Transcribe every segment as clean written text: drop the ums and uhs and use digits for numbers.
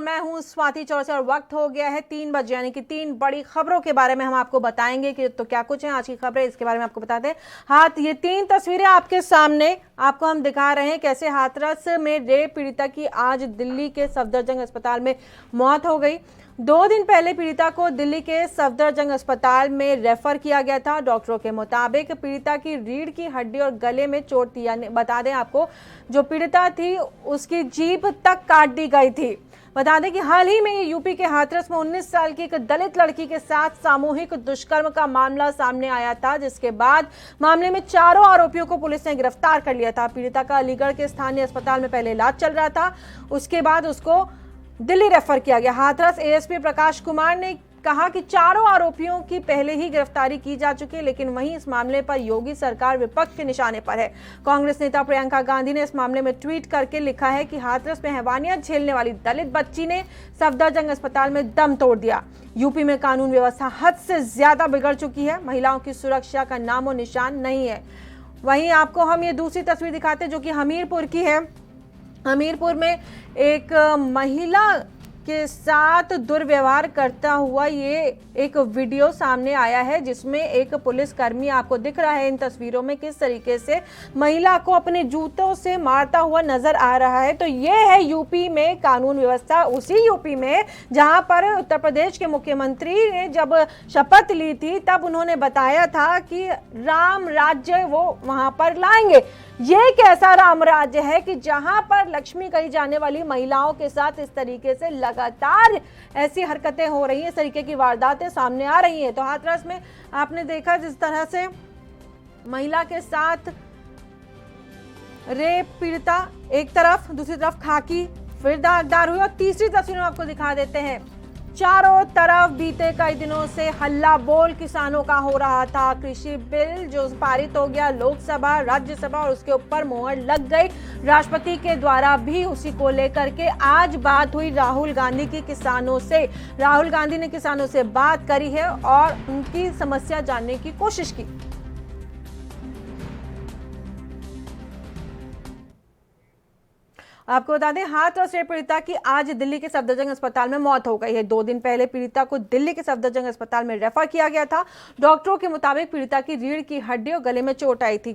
मैं हूं स्वाति चौरसिया और वक्त हो गया है 3 बजे, यानी कि 3 बड़ी खबरों के बारे में हम आपको बताएंगे कि तो क्या कुछ है आज की खबरें, इसके बारे में आपको बताते हैं। हाथ ये 3 तस्वीरें आपके सामने आपको हम दिखा रहे हैं कैसे हाथरस में रेप पीड़िता की आज दिल्ली के सफदरजंग अस्पताल में मौत हो गई। 2 दिन पहले पीड़िता को दिल्ली के सफदरजंग अस्पताल में रेफर किया गया था। डॉक्टरों के मुताबिक पीड़िता की रीढ़ की हड्डी और गले में चोट थी, यानी बता दें आपको जो पीड़िता थी उसकी जीभ तक काट दी गई थी। बता दें कि हाल ही में यूपी के हाथरस में 19 साल की एक दलित लड़की के साथ सामूहिक दुष्कर्म का मामला सामने आया था, जिसके बाद मामले में चारों आरोपियों को पुलिस ने गिरफ्तार कर लिया था। पीड़िता का अलीगढ़ के स्थानीय अस्पताल में पहले इलाज चल रहा था, उसके बाद उसको दिल्ली रेफर किया गया। हाथरस एएसपी प्रकाश कुमार ने कहा कि चारों आरोपियों की पहले ही गिरफ्तारी की जा चुकी है, लेकिन वहीं इस मामले पर योगी सरकार विपक्ष के निशाने पर है। कांग्रेस नेता प्रियंका गांधी ने इस मामले में ट्वीट करके लिखा है कि हाथरस में हैवानियत झेलने वाली दलित बच्ची ने सफदरजंग अस्पताल में दम तोड़ दिया। यूपी में कानून व्यवस्था हद से ज्यादा बिगड़ चुकी है, महिलाओं की सुरक्षा का नामो निशान नहीं है। वहीं आपको हम ये दूसरी तस्वीर दिखाते हैं जो कि हमीरपुर की है। हमीरपुर में एक महिला के साथ दुर्व्यवहार करता हुआ ये एक वीडियो सामने आया है, जिसमें एक पुलिसकर्मी आपको दिख रहा है इन तस्वीरों में किस तरीके से महिला को अपने जूतों से मारता हुआ नजर आ रहा है। तो ये है यूपी में कानून व्यवस्था, उसी यूपी में जहां पर उत्तर प्रदेश के मुख्यमंत्री ने जब शपथ ली थी तब उन्होंने बताया था कि राम राज्य वो वहां पर लाएंगे। ये कैसा राम राज्य है कि जहां पर लक्ष्मी कही जाने वाली महिलाओं के साथ इस तरीके से लगातार ऐसी हरकतें हो रही हैं, इस तरीके की वारदातें सामने आ रही हैं। तो हाथरस में आपने देखा जिस तरह से महिला के साथ रेप पीड़िता एक तरफ, दूसरी तरफ खाकी फिर दागदार हुई। और तीसरी तस्वीर में आपको दिखा देते हैं, चारों तरफ बीते कई दिनों से हल्ला बोल किसानों का हो रहा था। कृषि बिल जो पारित हो गया लोकसभा राज्यसभा और उसके ऊपर मोहर लग गई राष्ट्रपति के द्वारा भी, उसी को लेकर के आज बात हुई राहुल गांधी की किसानों से। राहुल गांधी ने किसानों से बात करी है और उनकी समस्या जानने की कोशिश की। आपको बता दें हाथरस रेप पीड़िता की आज दिल्ली के सफदरजंग अस्पताल में मौत हो गई है। 2 दिन पहले पीड़िता को दिल्ली के सफदरजंग अस्पताल में रेफर किया गया था। डॉक्टरों के मुताबिक पीड़िता की रीढ़ की हड्डी और गले में चोट आई थी,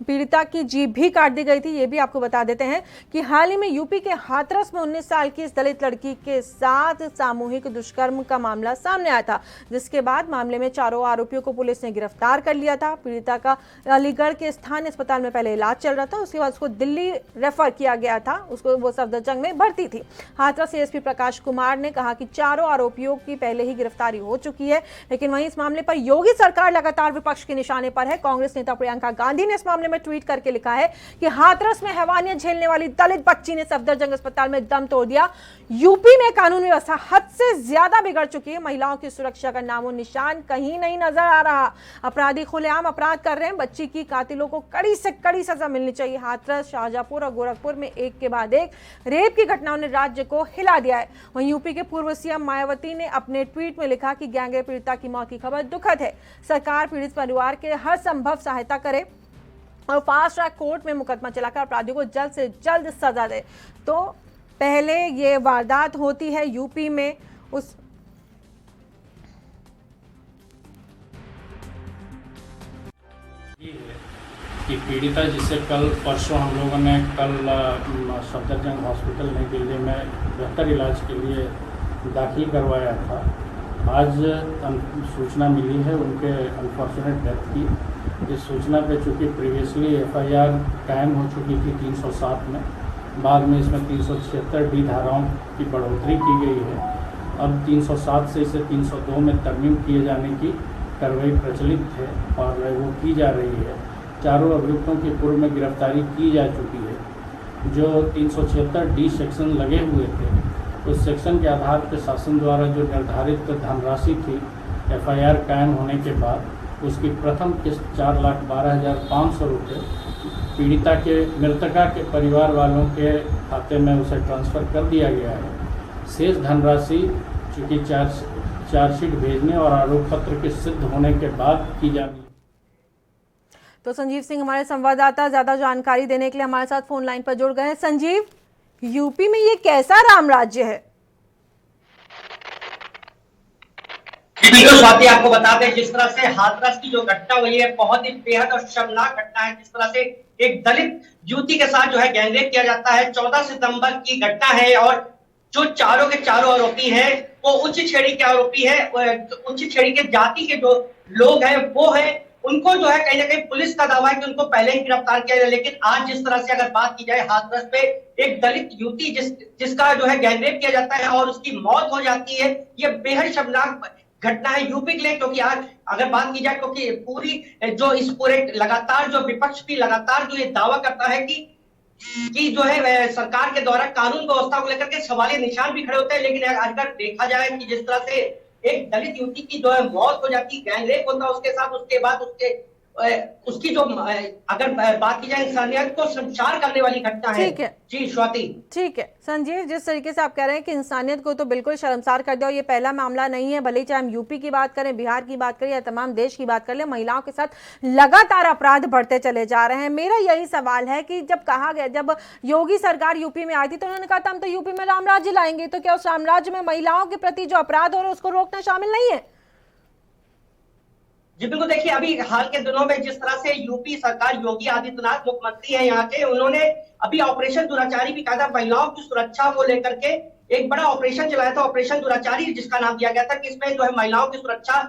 पीड़िता की जीभ भी काट दी गई थी। ये भी आपको बता देते हैं कि हाल ही में यूपी के हाथरस में 19 साल की इस दलित लड़की के साथ सामूहिक दुष्कर्म का मामला सामने आया था, जिसके बाद मामले में चारों आरोपियों को पुलिस ने गिरफ्तार कर लिया था। पीड़िता का अलीगढ़ के स्थानीय अस्पताल में पहले इलाज चल रहा था, उसके बाद उसको दिल्ली रेफर किया गया था, उसको वो सफदरजंग में भर्ती थी। हाथरस एएसपी प्रकाश कुमार ने कहा कि चारों आरोपियों की पहले ही गिरफ्तारी हो चुकी है, लेकिन वहीं इस मामले पर योगी सरकार लगातार विपक्ष के निशाने पर है। कांग्रेस नेता प्रियंका गांधी ने इस मामले में ट्वीट करके लिखा है कि हाथरस में हैवानियत झेलने वाली दलित बच्ची ने सफदरजंग अस्पताल में दम तोड़ दिया। यूपी में कानून व्यवस्था हद से ज्यादा बिगड़ चुकी है, महिलाओं की सुरक्षा का नामो निशान कहीं नहीं नजर आ रहा। अपराधी खुलेआम अपराध कर रहे हैं, बच्ची की कातिलों को कड़ी से कड़ी सजा मिलनी चाहिए। हाथरस, शाहजहांपुर और गोरखपुर में एक के बाद एक रेप की घटनाओं ने राज्य को हिला दिया है। वहीं यूपी के पूर्व सीएम मायावती ने अपने ट्वीट में लिखा कि गैंगरेप पीड़िता की मौत की खबर दुखद है, सरकार पीड़ित परिवार के हर संभव सहायता करे और फास्ट ट्रैक कोर्ट में मुकदमा चलाकर अपराधियों को जल्द से जल्द सजा दे। तो पहले ये वारदात होती है यूपी में उस कि पीड़िता जिसे कल परसों हम लोगों ने सफदरजंग हॉस्पिटल नई दिल्ली में बेहतर इलाज के लिए दाखिल करवाया था, आज सूचना मिली है उनके अनफॉर्चुनेट डेथ की। इस सूचना पे चूँकि प्रीवियसली एफआईआर कायम हो चुकी थी 307 में, बाद में इसमें 376D धाराओं की बढ़ोतरी की गई है। अब 307 से इसे 302 में तरमीम किए जाने की कार्रवाई प्रचलित है और वो की जा रही है। चारों अभियुक्तों की पूर्व में गिरफ्तारी की जा चुकी है। जो 376D सेक्शन लगे हुए थे, उस सेक्शन के आधार पर शासन द्वारा जो निर्धारित धनराशि थी एफआईआर कायम होने के बाद, उसकी प्रथम किस्त 4,12,500 रुपये पीड़िता के मृतका के परिवार वालों के खाते में उसे ट्रांसफ़र कर दिया गया है। शेष धनराशि चूँकि चार्जशीट भेजने और आरोप पत्र के सिद्ध होने के बाद की जानी। तो संजीव सिंह हमारे संवाददाता ज्यादा जानकारी देने के लिए हमारे साथ फोन लाइन पर जुड़ गए हैं। संजीव, यूपी में ये कैसा राम राज्य है? स्वाति, आपको बता दें जिस तरह से हाथरस की जो घटना हुई है बहुत ही बेहद और शर्मनाक घटना है। जिस तरह से एक दलित युवती के साथ जो है गैंगरेप किया जाता है, 14 सितंबर की घटना है और जो चारों के चारों आरोपी हैं वो उच्च श्रेणी के आरोपी है, उच्च श्रेणी के जाति के जो लोग हैं वो है, उनको जो है कहीं ना कहीं पुलिस का दावा है कि उनको पहले ही गिरफ्तार किया गया। लेकिन आज जिस तरह से अगर बात की जाए हाथरस पे एक दलित युवती जिसका जो है गैंगरेप किया जाता है और उसकी मौत हो जाती है, ये बेहद शर्मनाक घटना है यूपी के लिए। क्योंकि आज अगर बात की जाए क्योंकि पूरी जो इस पूरे लगातार जो विपक्ष भी लगातार जो ये दावा करता है कि जो है सरकार के द्वारा कानून व्यवस्था को लेकर के सवालिया निशान भी खड़े होते हैं। लेकिन अगर देखा जाए कि जिस तरह से एक दलित युवती की जो है मौत हो जाती, गैंगरेप होता उसके साथ, उसके बाद उसकी जो अगर बात की जाए इंसानियत को शर्मसार करने वाली घटना है। ठीक है जी स्वाति। ठीक है संजीव, जिस तरीके से आप कह रहे हैं कि इंसानियत को तो बिल्कुल शर्मसार कर दिया, और ये पहला मामला नहीं है, भले ही चाहे हम यूपी की बात करें, बिहार की बात करें या तमाम देश की बात कर लें, महिलाओं के साथ लगातार अपराध बढ़ते चले जा रहे हैं। मेरा यही सवाल है कि जब कहा गया, जब योगी सरकार यूपी में आई थी तो उन्होंने कहा था हम तो यूपी में राम राज्य लाएंगे, तो क्या उस राम राज्य में महिलाओं के प्रति जो अपराध हो रहे हैं उसको रोकना शामिल नहीं है? जी बिल्कुल, देखिए अभी हाल के दिनों में जिस तरह से यूपी सरकार, योगी आदित्यनाथ मुख्यमंत्री हैं यहाँ के, उन्होंने अभी ऑपरेशन दुराचारी भी कहा था। महिलाओं की सुरक्षा को लेकर के एक बड़ा ऑपरेशन चलाया था, ऑपरेशन दुराचारी जिसका नाम दिया गया था, कि इसमें जो है महिलाओं की सुरक्षा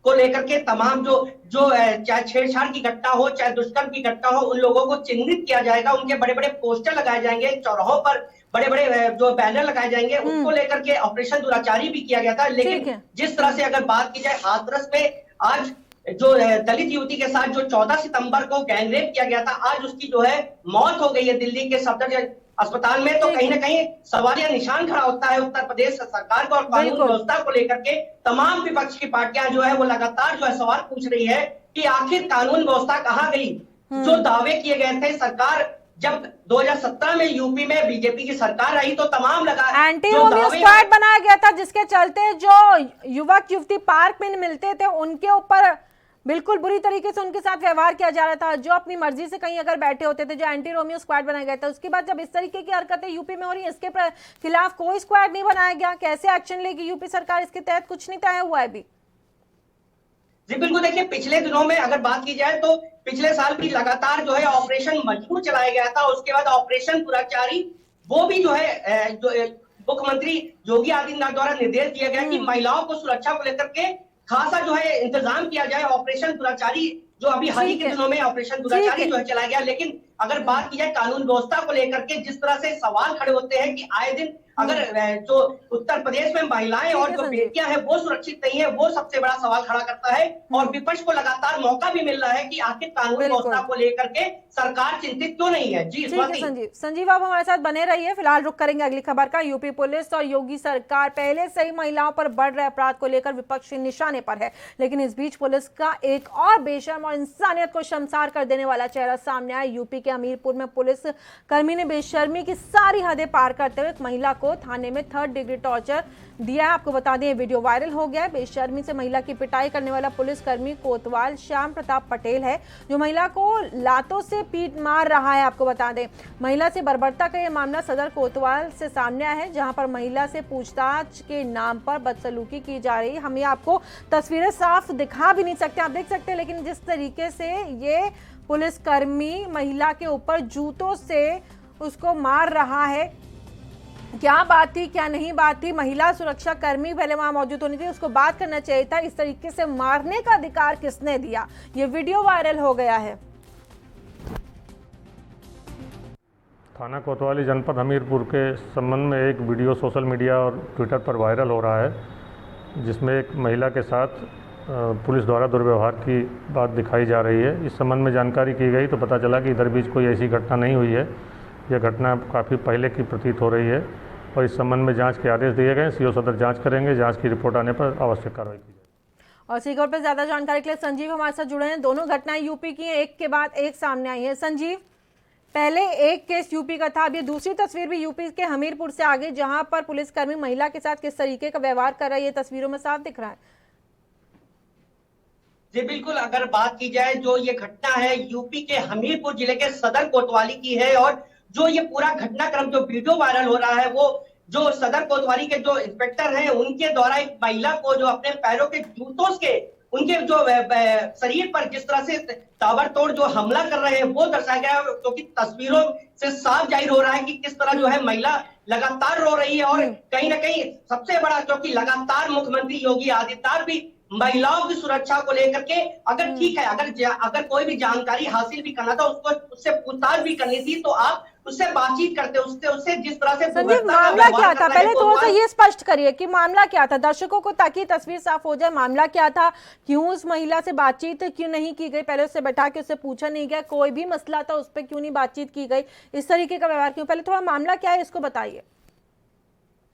को लेकर के तमाम जो चाहे छेड़छाड़ की घटना हो, चाहे दुष्कर्म की घटना हो, उन लोगों को चिन्हित किया जाएगा, उनके बड़े बड़े पोस्टर लगाए जाएंगे, चौराहों पर बड़े बड़े जो बैनर लगाए जाएंगे, उनको लेकर के ऑपरेशन दुराचारी भी किया गया था। लेकिन जिस तरह से अगर बात की जाए हाथरस में आज जो दलित युवती के साथ जो 14 सितंबर को गैंगरेप किया गया था, आज उसकी जो है मौत हो गई है दिल्ली के सफदरजंग अस्पताल में, तो कहीं ना कहीं सवालिया निशान खड़ा होता है उत्तर प्रदेश सरकार को और कानून व्यवस्था को लेकर के। तमाम विपक्ष की पार्टियां जो है वो लगातार जो है सवाल पूछ रही है कि आखिर कानून व्यवस्था कहाँ गई। जो दावे किए गए थे, सरकार जब 2017 में यूपी में बीजेपी की सरकार आई तो तमाम लगा एंटी रोमियो स्क्वाड बनाया गया था, जिसके चलते जो युवक युवती पार्क में मिलते थे उनके ऊपर बिल्कुल बुरी तरीके से उनके साथ व्यवहार किया जा रहा था। जो अपनी मर्जी से कहीं अगर बैठे होते थे, जो एंटी रोमियो स्क्वाड बनाया गया था, उसके बाद जब इस तरीके की हरकतें यूपी में हो रही है, इसके खिलाफ कोई स्क्वाड नहीं बनाया गया। कैसे एक्शन लेगी यूपी सरकार? इसके तहत कुछ नहीं तय हुआ है अभी। जी बिल्कुल, देखिए पिछले दिनों में अगर बात की जाए तो पिछले साल भी लगातार जो है ऑपरेशन मजबूर चलाया गया था। उसके बाद ऑपरेशन दुराचारी, वो भी जो है मुख्यमंत्री योगी आदित्यनाथ द्वारा निर्देश दिया गया कि महिलाओं को सुरक्षा को लेकर के खासा जो है इंतजाम किया जाए। ऑपरेशन दुराचारी जो अभी हाल ही के दिनों में ऑपरेशन दुराचारी जो है चलाया गया। लेकिन अगर बात की जाए कानून व्यवस्था को लेकर के, जिस तरह से सवाल खड़े होते हैं कि आए दिन अगर जो उत्तर प्रदेश में महिलाएं और जो बेटियां हैं वो सुरक्षित नहीं है, वो सबसे बड़ा सवाल खड़ा करता है। और विपक्ष को लगातार मौका भी मिल रहा है कि आखिर कानून व्यवस्था को लेकर के सरकार चिंतित क्यों नहीं है। जी संजीव आप हमारे साथ बने रहिए, फिलहाल रुक करेंगे अगली खबर का। यूपी पुलिस और योगी सरकार पहले से ही महिलाओं पर बढ़ रहे अपराध को लेकर विपक्ष के निशाने पर है, लेकिन इस बीच पुलिस का एक और बेशर्म और इंसानियत को शर्मसार कर देने वाला चेहरा सामने आया। यूपी के हमीरपुर में पुलिस कर्मी ने बेशर्मी की सारी हदें पार करते हुए एक महिला को थाने में 3rd डिग्री टॉर्चर दिया है। आपको बता दें वीडियो वायरल हो गया है। बेशर्मी से महिला की पिटाई करने वाला पुलिसकर्मी कोतवाल श्याम प्रताप पटेल है, जो महिला को लातों से पीट मार रहा है। आपको बता दें महिला से बर्बरता का यह मामला सदर कोतवाल से सामने आया है, जहां पर महिला से पूछताछ के नाम पर बदसलूकी की जा रही है। हम ये आपको तस्वीरें साफ दिखा भी नहीं सकते, आप देख सकते हैं, लेकिन जिस तरीके से ये पुलिसकर्मी महिला के ऊपर जूतों से उसको मार रहा है, क्या बात थी क्या नहीं बात थी, महिला सुरक्षा कर्मी पहले वहां मौजूद होनी थी, उसको बात करना चाहिए था। इस तरीके से मारने का अधिकार किसने दिया? ये वीडियो वायरल हो गया है। थाना कोतवाली जनपद हमीरपुर के संबंध में एक वीडियो सोशल मीडिया और ट्विटर पर वायरल हो रहा है, जिसमें एक महिला के साथ पुलिस द्वारा दुर्व्यवहार की बात दिखाई जा रही है। इस संबंध में जानकारी की गई तो पता चला कि इधर बीच कोई ऐसी घटना नहीं हुई है। यह घटना काफ़ी पहले की प्रतीत हो रही है और इस संबंध में जांच के आदेश दिए गए। सीओ सदर जांच करेंगे, जांच की रिपोर्ट आने पर आवश्यक कार्रवाई की जाएगी। और सीकर पर ज्यादा जानकारी के लिए संजीव हमारे साथ जुड़े हैं। दोनों घटनाएं यूपी की हैं, एक के बाद एक सामने आई है। संजीव, पहले एक केस यूपी का था, अब ये दूसरी तस्वीर भी यूपी के हमीरपुर से आगे, जहां पर पुलिसकर्मी महिला के साथ किस तरीके का व्यवहार कर रहा है, ये तस्वीरों में साफ दिख रहा है। जी बिल्कुल, अगर बात की जाए जो ये घटना है यूपी के हमीरपुर जिले के सदर कोतवाली की है, और जो ये पूरा घटनाक्रम जो वीडियो वायरल हो रहा है वो जो सदर कोतवाली के जो इंस्पेक्टर हैं उनके द्वारा एक महिला को जो अपने पैरों के जूतों के उनके जो शरीर पर जिस तरह से ताबड़तोड़ जो हमला कर रहे हैं वो दर्शाया गया, क्योंकि तस्वीरों से साफ जाहिर हो रहा है कि किस तरह जो है महिला लगातार रो रही है। और कहीं ना कहीं सबसे बड़ा, क्योंकि लगातार मुख्यमंत्री योगी आदित्यनाथ भी महिलाओं की सुरक्षा को लेकर के, अगर ठीक है, अगर कोई भी जानकारी हासिल भी करना था उसको उससे पूछताछ भी करनी थी, तो आप उससे बातचीत करते, उससे जिस तरह से संजीव मामला क्या था, पहले थोड़ा सा ये स्पष्ट करिए कि मामला क्या था दर्शकों को, ताकि तस्वीर साफ हो जाए। मामला क्या था, क्यों उस महिला से बातचीत क्यों नहीं की गई, पहले उससे बैठा के उससे पूछा नहीं गया, कोई भी मसला था उस पर क्यों नहीं बातचीत की गई, इस तरीके का व्यवहार क्यों, पहले थोड़ा मामला क्या है इसको बताइए।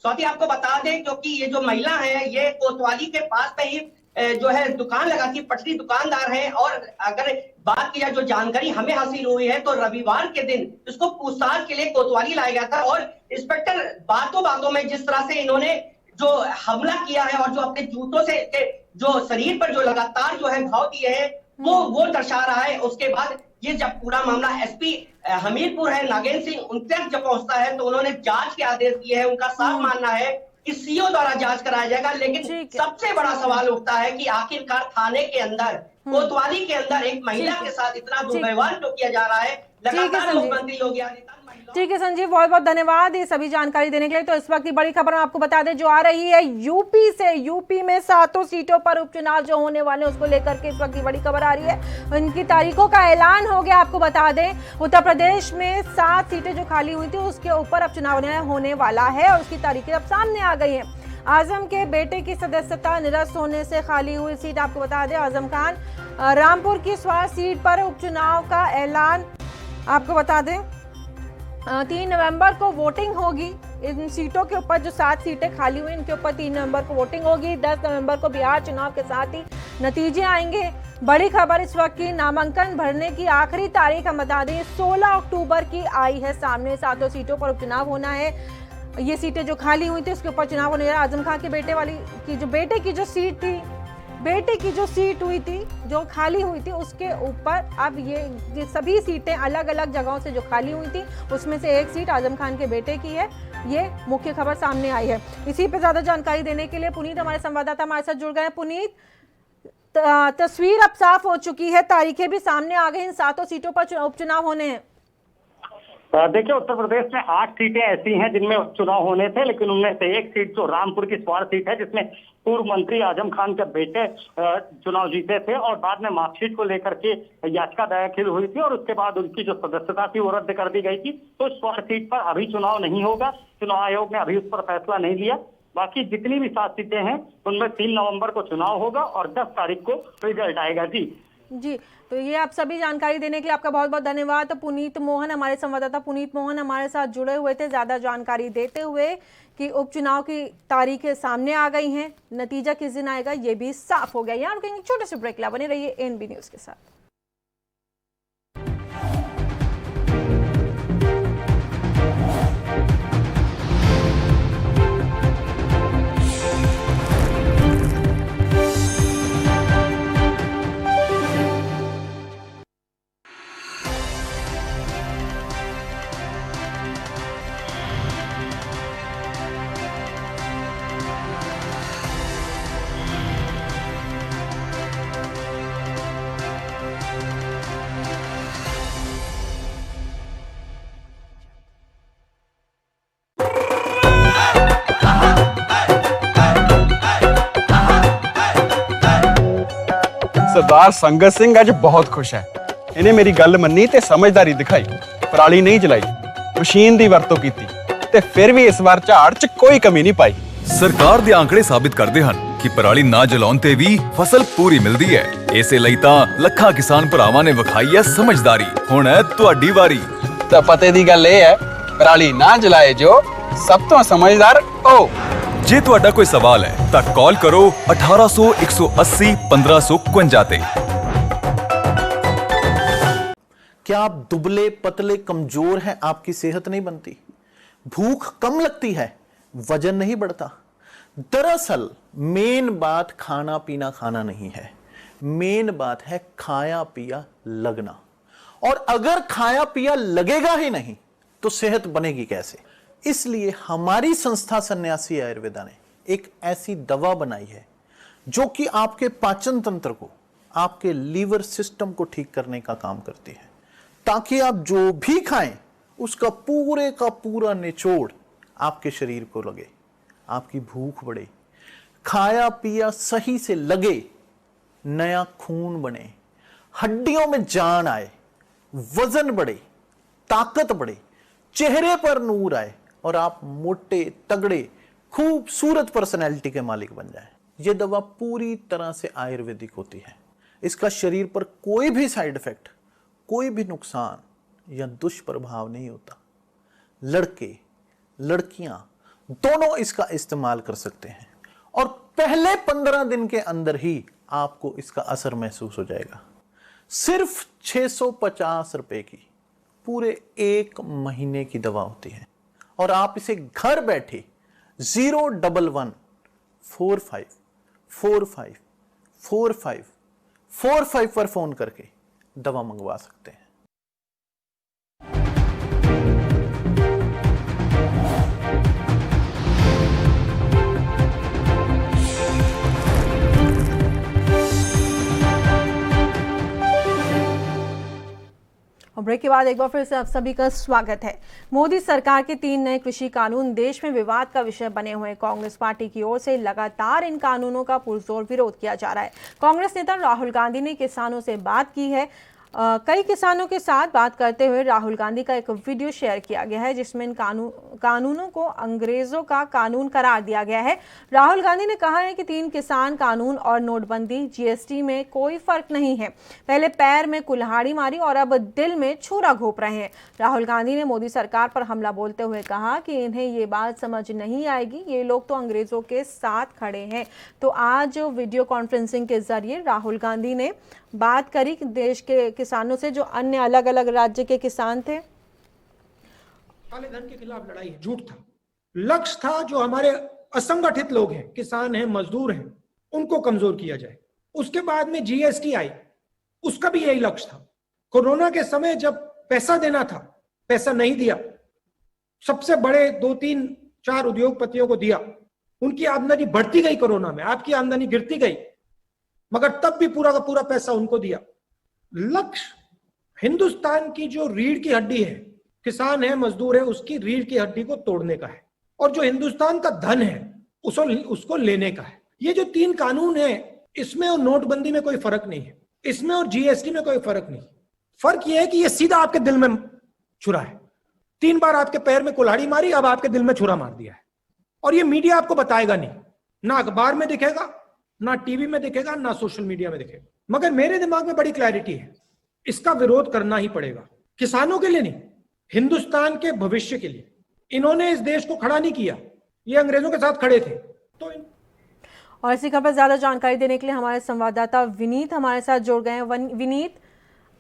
स्वाति आपको बता दें, क्योंकि ये जो महिला है ये कोतवाली के पास में ही जो है दुकान लगाती, पटरी दुकानदार है। और अगर बात की जाए जो जानकारी हमें हासिल हुई है तो रविवार के दिन इसको पूछताछ के लिए कोतवाली लाया गया था। और इंस्पेक्टर बातों बातों में जिस तरह से इन्होंने जो हमला किया है और जो अपने जूतों से जो शरीर पर जो लगातार जो है घाव दिए हैं वो दर्शा रहा है। उसके बाद ये जब पूरा मामला एसपी हमीरपुर है नागेंद्र सिंह उन तक जब पहुंचता है तो उन्होंने जांच के आदेश दिए हैं। उनका साफ मानना है कि सीओ द्वारा जांच कराया जाएगा, लेकिन सबसे बड़ा सवाल उठता है कि आखिरकार थाने के अंदर कोतवाली के अंदर एक महिला के साथ इतना दुर्व्यवहार जो किया जा रहा है लगातार मुख्यमंत्री योगी आदित्यनाथ। ठीक है संजीव, बहुत बहुत धन्यवाद ये सभी जानकारी देने के लिए। तो इस वक्त की बड़ी खबर हम आपको बता दें जो आ रही है यूपी से। यूपी में 7 सीटों पर उपचुनाव जो होने वाले हैं उसको लेकर के इस वक्त की बड़ी खबर आ रही है। इनकी तारीखों का ऐलान हो गया। आपको बता दें उत्तर प्रदेश में 7 सीटें जो खाली हुई थी उसके ऊपर अब चुनाव होने वाला है और उसकी तारीखें अब सामने आ गई हैं। आजम के बेटे की सदस्यता निरस्त होने से खाली हुई सीट, आपको बता दें आजम खान रामपुर की स्वार सीट पर उपचुनाव का ऐलान। आपको बता दें 3 नवंबर को वोटिंग होगी इन सीटों के ऊपर। जो 7 सीटें खाली हुई इनके ऊपर 3 नवंबर को वोटिंग होगी। 10 नवंबर को बिहार चुनाव के साथ ही नतीजे आएंगे। बड़ी खबर इस वक्त की, नामांकन भरने की आखिरी तारीख हम बता दें 16 अक्टूबर की आई है सामने। 7 सीटों पर उपचुनाव होना है। ये सीटें जो खाली हुई थी उसके ऊपर चुनाव होने वाला। आजम खान के बेटे की जो सीट हुई थी जो खाली हुई थी उसके ऊपर अब ये सभी सीटें अलग अलग जगहों से जो खाली हुई थी उसमें से एक सीट आजम खान के बेटे की है। ये मुख्य खबर सामने आई है। इसी पे ज्यादा जानकारी देने के लिए पुनीत हमारे संवाददाता हमारे साथ जुड़ गए हैं। पुनीत, तस्वीर अब साफ हो चुकी है, तारीखें भी सामने आ गई, इन 7 सीटों पर उपचुनाव होने हैं। देखिए उत्तर प्रदेश में 8 सीटें ऐसी हैं जिनमें चुनाव होने थे, लेकिन उनमें से एक सीट जो रामपुर की स्वार सीट है जिसमें पूर्व मंत्री आजम खान के बेटे चुनाव जीते थे और बाद में मार्कशीट को लेकर के याचिका दाखिल हुई थी और उसके बाद उनकी जो सदस्यता थी वो रद्द कर दी गई थी। तो स्वार सीट पर अभी चुनाव नहीं होगा, चुनाव आयोग ने अभी उस पर फैसला नहीं लिया। बाकी जितनी भी 7 सीटें हैं उनमें 3 नवंबर को चुनाव होगा और 10 तारीख को रिजल्ट आएगा। जी, तो ये आप सभी जानकारी देने के लिए आपका बहुत बहुत धन्यवाद। तो पुनीत मोहन हमारे संवाददाता पुनीत मोहन हमारे साथ जुड़े हुए थे ज्यादा जानकारी देते हुए कि उपचुनाव की तारीखें सामने आ गई हैं, नतीजा किस दिन आएगा ये भी साफ हो गया। यहाँ रुकेंगे छोटे से ब्रेक ला, बने रहिए एएनबी न्यूज के साथ। सरदार संगत सिंह अज बहुत खुश है। इन्हें मेरी गल मन्नी ते समझदारी दिखाई, पराली नहीं जलाई, मशीन दी वरतों कीती ते फिर भी इस बार झाड़ च कोई कमी नहीं पाई। सरकार दे आंकड़े साबित करते हैं कि पराली ना जलाउण ते भी फसल पूरी मिलती है। इसे ਲਈ ਤਾਂ ਲੱਖਾਂ किसान भरावां ने विखाई है समझदारी। हुण है तुहाडी वारी। ਤਾਂ ਪਤੇ ਦੀ ਗੱਲ ਇਹ ਹੈ ਪਰਾਲੀ ਨਾ ਜਲਾਏ ਜੋ ਸਭ ਤੋਂ ਸਮਝਦਾਰ ਉਹ। जे तुहाडा कोई सवाल है तो कॉल करो 1800 180 1552 ते। क्या आप दुबले पतले कमजोर हैं, आपकी सेहत नहीं बनती, भूख कम लगती है, वजन नहीं बढ़ता? दरअसल मेन बात खाना पीना खाना नहीं है, मेन बात है खाया पिया लगना। और अगर खाया पिया लगेगा ही नहीं तो सेहत बनेगी कैसे? इसलिए हमारी संस्था सन्यासी आयुर्वेदा ने एक ऐसी दवा बनाई है जो कि आपके पाचन तंत्र को, आपके लीवर सिस्टम को ठीक करने का काम करती है, ताकि आप जो भी खाएं उसका पूरे का पूरा निचोड़ आपके शरीर को लगे, आपकी भूख बढ़े, खाया पिया सही से लगे, नया खून बने, हड्डियों में जान आए, वजन बढ़े, ताकत बढ़े, चेहरे पर नूर आए और आप मोटे तगड़े खूबसूरत पर्सनैलिटी के मालिक बन जाएं। यह दवा पूरी तरह से आयुर्वेदिक होती है। इसका शरीर पर कोई भी साइड इफेक्ट, कोई भी नुकसान या दुष्प्रभाव नहीं होता। लड़के लड़कियां दोनों इसका इस्तेमाल कर सकते हैं और पहले 15 दिन के अंदर ही आपको इसका असर महसूस हो जाएगा। सिर्फ 650 रुपए की पूरे 1 महीने की दवा होती है और आप इसे घर बैठे 01145454545 पर फोन करके दवा मंगवा सकते हैं। और ब्रेक के बाद एक बार फिर से आप सभी का स्वागत है। मोदी सरकार के 3 नए कृषि कानून देश में विवाद का विषय बने हुए हैं। कांग्रेस पार्टी की ओर से लगातार इन कानूनों का पुरजोर विरोध किया जा रहा है। कांग्रेस नेता राहुल गांधी ने किसानों से बात की है। कई किसानों के साथ बात करते हुए राहुल गांधी का एक वीडियो शेयर किया गया है जिसमें इन कानूनों को अंग्रेजों का कानून करार दिया गया है। राहुल गांधी ने कहा है कि 3 किसान कानून और नोटबंदी जीएसटी में कोई फर्क नहीं है। पहले पैर में कुल्हाड़ी मारी और अब दिल में छुरा घोंप रहे हैं। राहुल गांधी ने मोदी सरकार पर हमला बोलते हुए कहा कि इन्हें ये बात समझ नहीं आएगी, ये लोग तो अंग्रेजों के साथ खड़े हैं। तो आज वीडियो कॉन्फ्रेंसिंग के जरिए राहुल गांधी ने बात करी देश के किसानों से जो अन्य अलग अलग राज्य के किसान थे। काले धन के खिलाफ लड़ाई है, झूठ था। लक्ष्य था जो हमारे असंगठित लोग हैं, किसान हैं, मजदूर हैं, उनको कमजोर किया जाए। उसके बाद में जीएसटी आई, उसका भी यही लक्ष्य था। कोरोना के समय जब पैसा देना था, पैसा नहीं दिया। सबसे बड़े 2-3-4 उद्योगपतियों को दिया, उनकी आमदनी बढ़ती गई, कोरोना में आपकी आमदनी गिरती गई, मगर तब भी पूरा का पूरा पैसा उनको दिया। लक्ष्य हिंदुस्तान की जो रीढ़ की हड्डी है, किसान है, मजदूर है, उसकी रीढ़ की हड्डी को तोड़ने का है और जो हिंदुस्तान का धन है उसको लेने का है। ये जो 3 कानून है, इसमें और नोटबंदी में कोई फर्क नहीं है, इसमें और जीएसटी में कोई फर्क नहीं। फर्क यह है कि ये सीधा आपके दिल में छुरा है। 3 बार आपके पैर में कुल्हाड़ी मारी, अब आपके दिल में छुरा मार दिया है। और ये मीडिया आपको बताएगा नहीं, ना अखबार में दिखेगा, ना टीवी में दिखेगा, ना सोशल मीडिया में दिखेगा। मगर मेरे दिमाग में बड़ी क्लैरिटी है, इसका विरोध करना ही पड़ेगा। किसानों के लिए नहीं, हिंदुस्तान के भविष्य के लिए। इन्होंने इस देश को खड़ा नहीं किया, ये अंग्रेजों के साथ खड़े थे। तो और इसी खबर पर ज्यादा जानकारी देने के लिए हमारे संवाददाता विनीत हमारे साथ जुड़ गए हैं। विनीत,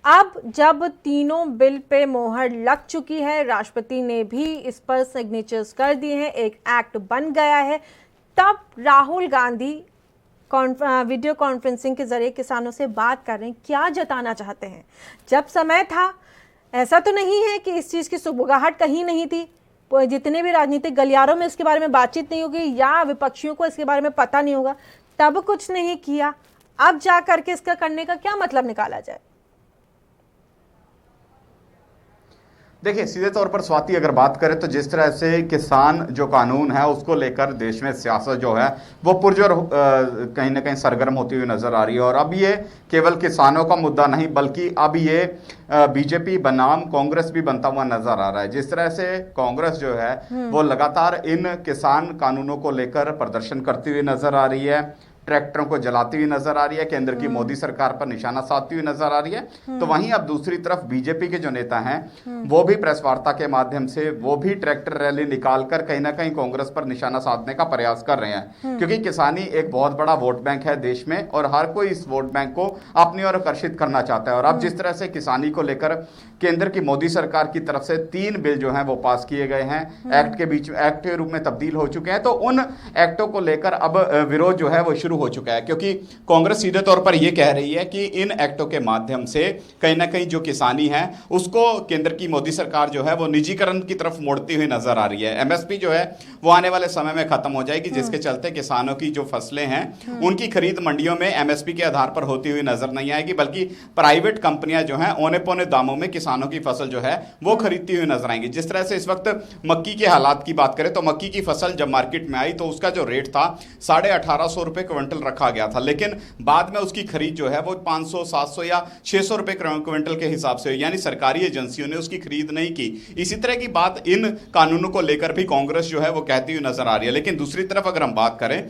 अब जब तीनों बिल पे मोहर लग चुकी है, राष्ट्रपति ने भी इस पर सिग्नेचर्स कर दिए हैं, एक एक्ट बन गया है, तब राहुल गांधी वीडियो कॉन्फ्रेंसिंग के जरिए किसानों से बात कर रहे हैं, क्या जताना चाहते हैं? जब समय था, ऐसा तो नहीं है कि इस चीज़ की सुबगाहट कहीं नहीं थी, जितने भी राजनीतिक गलियारों में इसके बारे में बातचीत नहीं होगी या विपक्षियों को इसके बारे में पता नहीं होगा, तब कुछ नहीं किया, अब जा करके इसका करने का क्या मतलब निकाला जाए? देखिए, सीधे तौर पर स्वाति अगर बात करें तो जिस तरह से किसान जो कानून है उसको लेकर देश में सियासत जो है वो पुरजोर कहीं ना कहीं सरगर्म होती हुई नजर आ रही है। और अब ये केवल किसानों का मुद्दा नहीं, बल्कि अब ये बीजेपी बनाम कांग्रेस भी बनता हुआ नजर आ रहा है। जिस तरह से कांग्रेस जो है वो लगातार इन किसान कानूनों को लेकर प्रदर्शन करती हुई नजर आ रही है, ट्रैक्टरों को जलाती हुई नजर आ रही है, केंद्र की मोदी सरकार पर निशाना साधती हुई नजर आ रही है। तो वहीं अब दूसरी तरफ बीजेपी के जो नेता हैं वो भी प्रेस वार्ता के माध्यम से वो भी ट्रैक्टर रैली निकालकर कहीं ना कहीं कांग्रेस पर निशाना साधने का प्रयास कर रहे हैं, क्योंकि किसानी एक बहुत बड़ा वोट बैंक है देश में और हर कोई इस वोट बैंक को अपनी ओर आकर्षित करना चाहता है। और अब जिस तरह से किसानी को लेकर केंद्र की मोदी सरकार की तरफ से 3 बिल जो हैं वो पास किए गए हैं, एक्ट के रूप में तब्दील हो चुके हैं, तो उन एक्टों को लेकर अब विरोध जो है वो शुरू शुरू हो चुका है, क्योंकि कांग्रेस सीधे तौर पर यह कह रही है कि इन एक्टों के माध्यम से कहीं ना कहीं जो किसानी है उसको केंद्र की मोदी सरकार जो है वो निजीकरण की तरफ मोड़ती हुई नजर आ रही है। एमएसपी जो है वो आने वाले समय में खत्म हो जाएगी, जिसके चलते किसानों की जो फसलें हैं उनकी खरीद मंडियों में एमएसपी के आधार पर होती हुई नजर नहीं आएगी, बल्कि प्राइवेट कंपनियां जो हैं औने पौने दामों में किसानों की फसल जो है वो खरीदती हुई नजर आएंगी। जिस तरह से इस वक्त मक्की के हालात की बात करें तो मक्की की फसल जब मार्केट में आई तो उसका जो रेट था 1850 रुपए क्विंटल रखा गया था, लेकिन बाद में उसकी खरीद जो है वो 500, 700 या 600 रुपए क्विंटल के हिसाब से, यानी सरकारी एजेंसियों ने उसकी खरीद नहीं की। इसी तरह की बात इन कानूनों को लेकर भी कांग्रेस जो है वो कहती हुई नजर आ रही है। लेकिन दूसरी तरफ अगर हम बात करें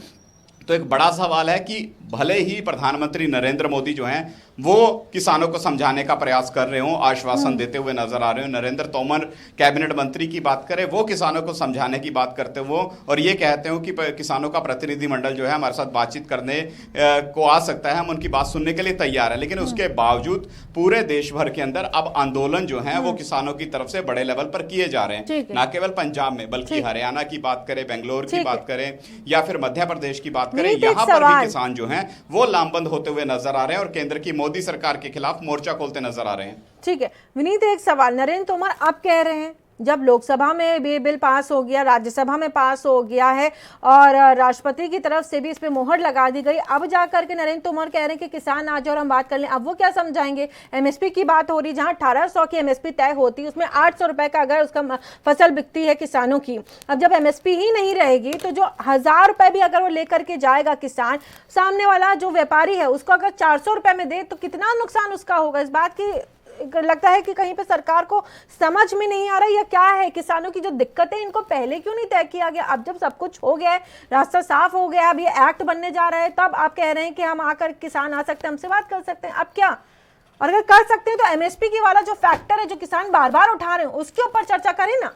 तो एक बड़ा सवाल है कि भले ही प्रधानमंत्री नरेंद्र मोदी जो हैं वो किसानों को समझाने का प्रयास कर रहे हो, आश्वासन देते हुए नजर आ रहे हो, नरेंद्र तोमर कैबिनेट मंत्री की बात करें वो किसानों को समझाने की बात करते हो और ये कहते हो कि किसानों का प्रतिनिधिमंडल जो है हमारे साथ बातचीत करने को आ सकता है, हम उनकी बात सुनने के लिए तैयार है। लेकिन उसके बावजूद पूरे देश भर के अंदर अब आंदोलन जो है वो किसानों की तरफ से बड़े लेवल पर किए जा रहे हैं, ना केवल पंजाब में बल्कि हरियाणा की बात करें, बेंगलोर की बात करें या फिर मध्य प्रदेश की बात करें, यहाँ पर भी किसान जो हैं वो लामबंद होते हुए नजर आ रहे हैं और केंद्र की मोदी सरकार के खिलाफ मोर्चा खोलते नजर आ रहे हैं। ठीक है विनीत, एक सवाल, नरेंद्र तोमर अब कह रहे हैं जब लोकसभा में ये बिल पास हो गया, राज्यसभा में पास हो गया है और राष्ट्रपति की तरफ से भी इस पे मोहर लगा दी गई, अब जाकर के नरेंद्र तोमर कह रहे हैं कि किसान आ जाओ और हम बात कर लें। अब वो क्या समझाएंगे? एमएसपी की बात हो रही, जहां 1800 की एमएसपी तय होती है उसमें 800 रुपए का अगर उसका फसल बिकती है किसानों की, अब जब एमएसपी ही नहीं रहेगी तो जो 1000 रुपए भी अगर वो लेकर के जाएगा किसान, सामने वाला जो व्यापारी है उसको अगर 400 रुपए में दे तो कितना नुकसान उसका होगा। इस बात की लगता है कि कहीं पे सरकार को समझ में नहीं आ रहा है या क्या है? किसानों की जो दिक्कतें इनको पहले क्यों नहीं तय किया गया? अब जब सब कुछ हो गया है, रास्ता साफ हो गया, अब ये एक्ट बनने जा रहा है, तब आप कह रहे हैं कि हम आकर किसान आ सकते हैं, हमसे बात कर सकते हैं। अब क्या? और अगर कर सकते हैं तो एमएसपी की वाला जो फैक्टर है जो किसान बार बार उठा रहे हैं उसके ऊपर चर्चा करें ना।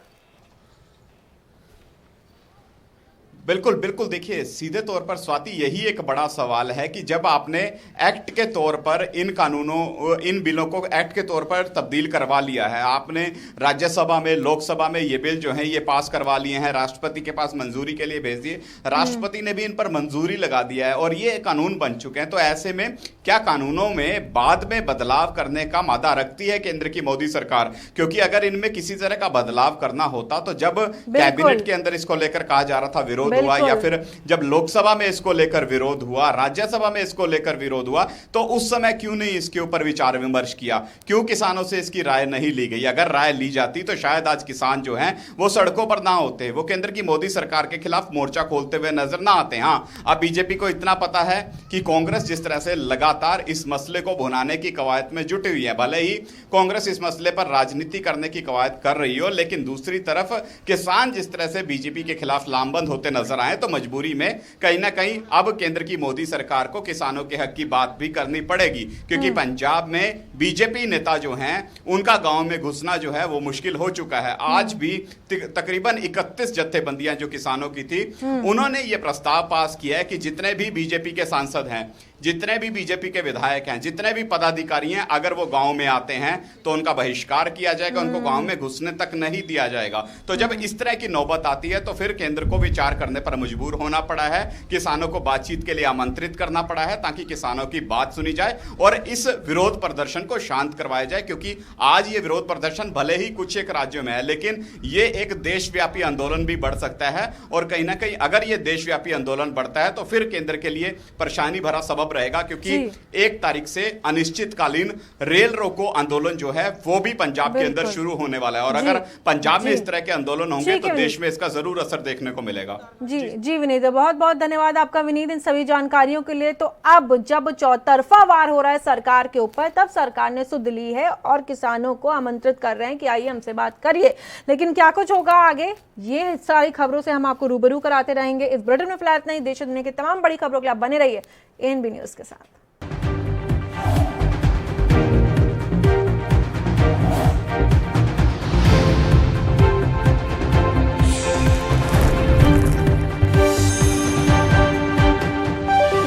बिल्कुल बिल्कुल, देखिए सीधे तौर पर स्वाति यही एक बड़ा सवाल है कि जब आपने एक्ट के तौर पर इन कानूनों, इन बिलों को एक्ट के तौर पर तब्दील करवा लिया है, आपने राज्यसभा में, लोकसभा में ये बिल जो है ये पास करवा लिए हैं, राष्ट्रपति के पास मंजूरी के लिए भेज दिए, राष्ट्रपति ने भी इन पर मंजूरी लगा दिया है और ये कानून बन चुके हैं, तो ऐसे में क्या कानूनों में बाद में बदलाव करने का मादा रखती है केंद्र की मोदी सरकार? क्योंकि अगर इनमें किसी तरह का बदलाव करना होता तो जब कैबिनेट के अंदर इसको लेकर कहा जा रहा था विरोध हुआ, या फिर जब लोकसभा में इसको लेकर विरोध हुआ, राज्यसभा में इसको लेकर विरोध हुआ, तो उस समय क्यों नहीं इसके ऊपर विचार विमर्श किया? क्यों किसानों से इसकी राय नहीं ली गई? अगर राय ली जाती तो शायद आज किसान जो हैं वो सड़कों पर ना होते, वो केंद्र की मोदी सरकार के खिलाफ मोर्चा खोलते हुए नजर ना आते। हाँ, अब बीजेपी को इतना पता है कि कांग्रेस जिस तरह से लगातार इस मसले को भुनाने की कवायद में जुटी हुई है, भले ही कांग्रेस इस मसले पर राजनीति करने की कवायद कर रही हो, लेकिन दूसरी तरफ किसान जिस तरह से बीजेपी के खिलाफ लामबंद होते नजर आए तो मजबूरी में कहीं ना कहीं अब केंद्र की मोदी सरकार को किसानों के हक की बात भी करनी पड़ेगी, क्योंकि पंजाब में बीजेपी नेता जो हैं उनका गांव में घुसना जो है वो मुश्किल हो चुका है। आज भी तकरीबन 31 जत्थेबंदियां जो किसानों की थी उन्होंने ये प्रस्ताव पास किया है कि जितने भी बीजेपी के सांसद हैं, जितने भी बीजेपी के विधायक हैं, जितने भी पदाधिकारी हैं, अगर वो गांव में आते हैं तो उनका बहिष्कार किया जाएगा, उनको गांव में घुसने तक नहीं दिया जाएगा। तो जब इस तरह की नौबत आती है तो फिर केंद्र को विचार करने पर मजबूर होना पड़ा है, किसानों को बातचीत के लिए आमंत्रित करना पड़ा है ताकि किसानों की बात सुनी जाए और इस विरोध प्रदर्शन को शांत करवाया जाए, क्योंकि आज ये विरोध प्रदर्शन भले ही कुछ एक राज्यों में है, लेकिन ये एक देशव्यापी आंदोलन भी बढ़ सकता है और कहीं ना कहीं अगर ये देशव्यापी आंदोलन बढ़ता है तो फिर केंद्र के लिए परेशानी भरा सबब रहेगा, क्योंकि 1 तारीख से अनिश्चितकालीन रेल रोको आंदोलन जो है वो भी पंजाब के अंदर शुरू होने वाला है और अगर पंजाब में इस तरह के आंदोलन होंगे तो देश में इसका जरूर असर देखने को मिलेगा। जी विनीत, बहुत बहुत धन्यवाद आपका विनीत इन सभी जानकारियों के लिए। तो अब जब चौतरफा वार हो रहा है सरकार के ऊपर, तब सरकार ने सुध ली है और किसानों को आमंत्रित कर रहे हैं कि आइए हमसे बात करिए। लेकिन क्या कुछ होगा आगे, ये सारी खबरों से हम आपको रूबरू कराते रहेंगे। इस बुलेटिन में फिलहाल इतना ही। देश और दुनिया की तमाम बड़ी खबरों के लिए आप बने रहिए एएनबी न्यूज के साथ।